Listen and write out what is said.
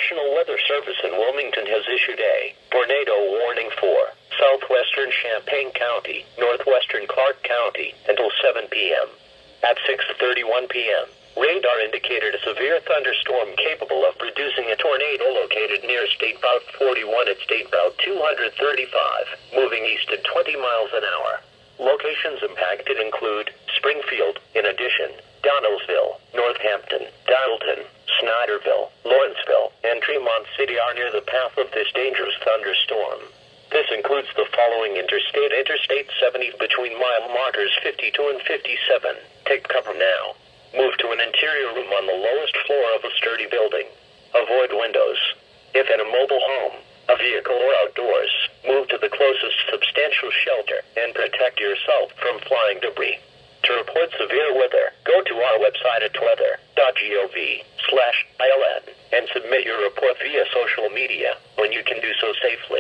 National Weather Service in Wilmington has issued a tornado warning for southwestern Champaign County, northwestern Clark County, until 7 p.m. At 6:31 p.m., radar indicated a severe thunderstorm capable of producing a tornado located near State Route 41 at State Route 235, moving east at 20 miles an hour. Locations impacted include Springfield, in addition, Donnellsville, Northampton, Dialton, Snyderville, Lawrenceville, and Tremont City are near the path of this dangerous thunderstorm. This includes the following interstate: Interstate 70 between mile markers 52 and 57. Take cover now. Move to an interior room on the lowest floor of a sturdy building. Avoid windows. If in a mobile home, a vehicle, or outdoors, move to the closest substantial shelter and protect yourself from flying debris. To report severe weather, go to our website at weather.gov/ILN and submit your report via social media when you can do so safely.